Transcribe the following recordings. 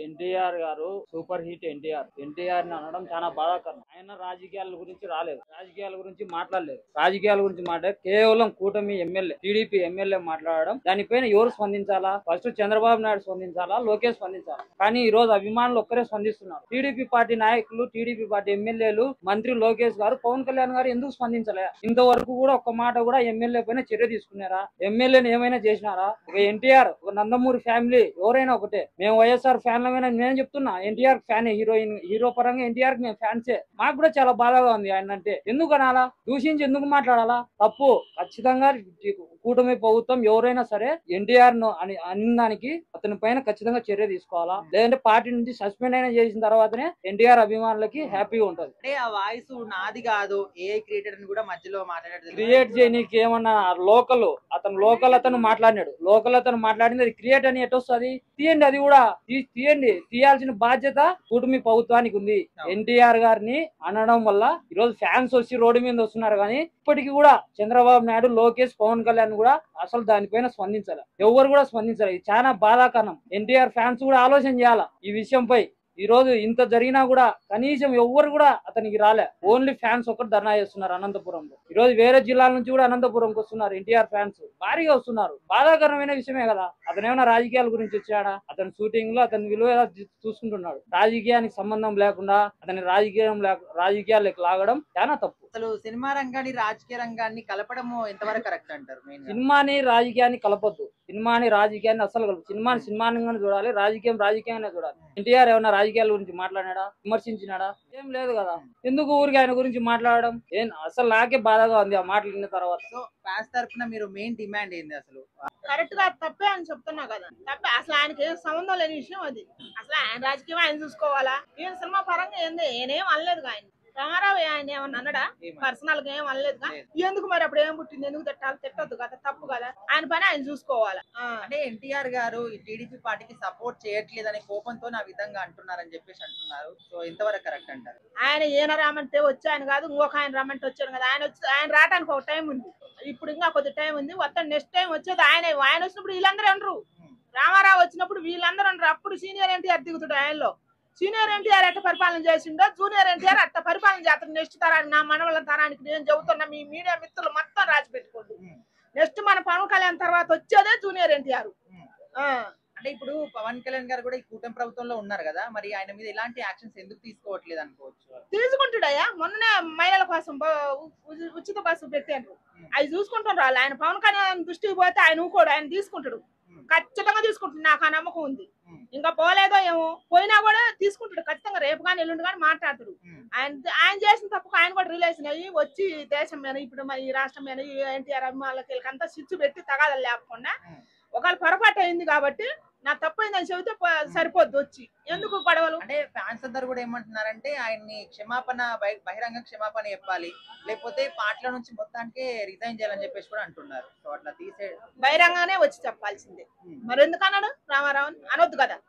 ఎన్టీఆర్ గారు super hit NTR ని అనడం చాలా బాధాకరం. ఆయన రాజకీయాల గురించి రాలేదు, రాజకీయాల గురించి మాట్లాడలేదు. రాజకీయాల గురించి మాట్లాడే కేవలం కూటమి ఎమ్మెల్యే, టీడీపీ ఎమ్మెల్యే మాట్లాడడం, దానిపైన ఎవరు స్పందించాలా? ఫస్ట్ చంద్రబాబు నాయుడు స్పందించాలా, లోకేష్ స్పందించాలా? కానీ ఈ రోజు అభిమానులు ఒక్కరే స్పందిస్తున్నారు. టీడీపీ పార్టీ నాయకులు, టీడీపీ పార్టీ ఎమ్మెల్యేలు, మంత్రి లోకేష్ గారు, పవన్ కళ్యాణ్ గారు ఎందుకు స్పందించలే? ఇంతవరకు కూడా ఒక్క మాట కూడా ఎమ్మెల్యే పైన చర్య తీసుకున్నారా? ఎమ్మెల్యేని ఏమైనా చేసినారా? ఒక ఎన్టీఆర్, ఒక నందమూరి ఫ్యామిలీ ఎవరైనా ఒకటే. మేము వైఎస్ఆర్ ఫ్యాన్లమైనా నేను చెప్తున్నా, ఎన్టీఆర్ ఫ్యాన్, హీరో పరంగా ఎన్టీఆర్ కి మేము ఫ్యాన్సే. మాకు కూడా చాలా బాధగా ఉంది ఆయన అంటే. ఎందుకు అనాలా? దూషించి ఎందుకు మాట్లాడాలా? తప్పు. ఖచ్చితంగా కూటమి ప్రభుత్వం ఎవరైనా సరే ఎన్టీఆర్ ను అన్నదానికి అతని పైన ఖచ్చితంగా చర్య తీసుకోవాలా, లేదంటే పార్టీ నుంచి సస్పెండ్ అయినా చేసిన తర్వాతనే ఎన్టీఆర్ అభిమానులకి హ్యాపీగా ఉంటది. అంటే ఆ వాయిస్ నాది కాదు, ఏ క్రియేటర్ అని కూడా మధ్యలో మాట్లాడారు. క్రియేట్ చేయనీకి ఏమన్నా అతను మాట్లాడినాడు. అతను మాట్లాడింది అది క్రియేట్ అని ఎట్టొస్తుంది? తీయండి, అది కూడా తీయాల్సిన బాధ్యత కూటమి ప్రభుత్వానికి ఉంది. ఎన్టీఆర్ గారిని అనడం వల్ల ఈరోజు ఫ్యాన్స్ వచ్చి రోడ్డు మీద వస్తున్నారు, కానీ ఇప్పటికీ కూడా చంద్రబాబు నాయుడు, లోకేష్, పవన్ కళ్యాణ్ కూడా అసలు దానిపైన స్పందించాలి. ఎవరు కూడా స్పందించాలి. ఇది చాలా బాధాకరం. ఎన్టీఆర్ ఫ్యాన్స్ కూడా ఆలోచన చేయాలా ఈ విషయంపై. ఈ రోజు ఇంత జరిగినా కూడా కనీసం ఎవ్వరు కూడా అతనికి రాలే. ఓన్లీ ఫ్యాన్స్ ఒక్కటి ధర్నా చేస్తున్నారు అనంతపురంలో. ఈ రోజు వేరే జిల్లాల నుంచి కూడా అనంతపురంకి వస్తున్నారు. ఎన్టీఆర్ ఫ్యాన్స్ భారీగా వస్తున్నారు. బాధాకరమైన విషయమే కదా. అతను ఏమైనా రాజకీయాల గురించి వచ్చాడా? అతని షూటింగ్ లో అతని విలువ చూసుకుంటున్నాడు. రాజకీయానికి సంబంధం లేకుండా అతని రాజకీయాలకు లాగడం చాలా తప్పు. అసలు సినిమా రంగాన్ని రాజకీయ రంగాన్ని కలపడము ఎంతవరకు కరెక్ట్ అంటారు? సినిమాని రాజకీయాన్ని కలపొద్దు. సినిమాని రాజకీయాన్ని అసలు కలపదు. సినిమాని చూడాలి, రాజకీయాన్ని చూడాలి. ఎన్టీఆర్ ఏమైనా రాజకీయాల గురించి మాట్లాడాడా? విమర్శించినాడా? ఏం లేదు కదా. ఎందుకు ఊరికి ఆయన గురించి మాట్లాడడం? అసలు నాకే బాధగా ఉంది ఆ మాటలు విన్న తర్వాత. సో ఫ్యాన్స్ తరఫున మీరు మెయిన్ డిమాండ్ ఏంది? అసలు కరెక్ట్ గా తప్పే అని చెప్తున్నా కదా. తప్పే. అసలు ఆయనకి ఏం సంబంధం లేని విషయం అది. అసలు ఆయన రాజకీయం ఆయన చూసుకోవాలా? ఈయన సినిమా పరంగా ఏంది? ఏనేం అనలేదు ఆయన. రామారావు ఆయన ఏమన్నా అన్నాడా? పర్సనల్ గా ఏం అనలేదు. ఎందుకు మరి అప్పుడు ఏం పుట్టింది? ఎందుకు తిట్టద్దు కదా, తప్పు కదా. ఆయన పని ఆయన చూసుకోవాలా. అంటే ఎన్టీఆర్ గారు ఈ టీడీపీ పార్టీకి సపోర్ట్ చేయట్లేదనే కోపంతో నా విధంగా అంటున్నారని చెప్పేసి అంటున్నారు. సో ఎంతవరకు కరెక్ట్ అంటారు? ఆయన ఈయన రామంటే వచ్చి ఆయన కాదు, ఇంకొక ఆయన రామంటే వచ్చాడు కదా. ఆయన రావడానికి ఒక టైం ఉంది. ఇప్పుడు ఇంకా కొద్ది టైం ఉంది. వస్తాడు. నెక్స్ట్ టైం వచ్చేది ఆయన వచ్చినప్పుడు వీళ్ళందరూ అనరు. రామారావు వచ్చినప్పుడు వీళ్ళందరూ అనరు. అప్పుడు సీనియర్ ఎన్టీఆర్ దిగుతాడు. ఆయనలో సీనియర్ ఎన్టీఆర్ ఎట్ట పరిపాలన చేసిండో జూనియర్ ఎన్టీఆర్ అట్ట పరిపాలన చేస్తాడు. నెక్స్ట్ తరానికి, నా మనవల తరానికి నేను చెబుతున్నా, మీ మీడియా మిత్రులు మొత్తం రాసి పెట్టుకోండి. నెక్స్ట్ మన పవన్ కళ్యాణ్ తర్వాత వచ్చేదే జూనియర్ ఎన్టీఆర్. అంటే ఇప్పుడు పవన్ కళ్యాణ్ గారు కూడా ఈ కూటమి ప్రభుత్వంలో ఉన్నారు కదా, మరి ఆయన మీద ఎలాంటి యాక్షన్స్ ఎందుకు తీసుకోవట్లేదు అనుకోవచ్చు? తీసుకుంటాడయ్యా. మొన్ననే మహిళల కోసం ఉచిత బస్సు పెట్టారు. అవి చూసుకుంటారు వాళ్ళు. ఆయన పవన్ కళ్యాణ్ దృష్టికి పోతే ఆయన ఊకోడు, ఆయన తీసుకుంటాడు. ఖచ్చితంగా తీసుకుంటాడు. నాకు ఆ నమ్మకం ఉంది. ఇంకా పోలేదో ఏమో, పోయినా కూడా తీసుకుంటాడు ఖచ్చితంగా. రేపు కానీ ఎల్లుండి కానీ మాట్లాడతాడు. ఆయన చేసిన తప్పుకు ఆయన కూడా రిలేషన్ అయ్యి వచ్చి దేశం మీద, ఇప్పుడు ఈ రాష్ట్రం మీద ఎన్టీఆర్ అభిమానులకి వీళ్ళకంతా స్విచ్ పెట్టి తగాదాలు లేకుండా ఒకవేళ పొరపాటు అయింది కాబట్టి నా తప్పైందని చెబితే సరిపోద్ది. వచ్చి ఎందుకు గొడవలు? అంటే ఫ్యాన్స్ అందరు కూడా ఏమంటున్నారంటే ఆయన్ని బహిరంగ క్షమాపణ చెప్పాలి, లేకపోతే పార్టీల నుంచి మొత్తానికి రిజైన్ చేయాలని చెప్పేసి కూడా అంటున్నారు. సో అట్లా బహిరంగానే వచ్చి చెప్పాల్సిందే. మరి ఎందుకు అన్నాడు? రామారావు అనొద్దు కదా.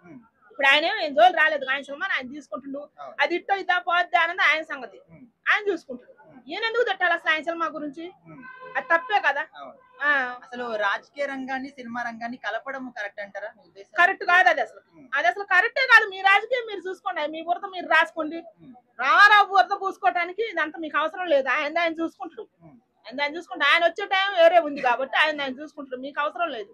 ఇప్పుడు ఆయన ఏం జోలు రాలేదు. ఆయన సినిమాని ఆయన తీసుకుంటుండు. అది ఇట్టో ఇద్దా పోద్ది అన్నది ఆయన సంగతి. ఆయన చూసుకుంటాడు. ఈయన ఎందుకు తిట్టాలి అసలు ఆయన సినిమా గురించి? అది తప్పే కదా. అసలు రాజకీయ రంగాన్ని సినిమా రంగాన్ని కలపడం కరెక్ట్ అంటారా? కరెక్ట్ కాదు. అది అసలు కరెక్టే కాదు. మీ రాజకీయం మీరు చూసుకోండి, మీ బురద మీరు రాసుకోండి. రామారావు బురద పూసుకోవడానికి ఇదంతా మీకు అవసరం లేదు. ఆయన చూసుకుంటాడు. ఆయన వచ్చే టైం వేరే ఉంది కాబట్టి ఆయన చూసుకుంటాడు. మీకు అవసరం లేదు.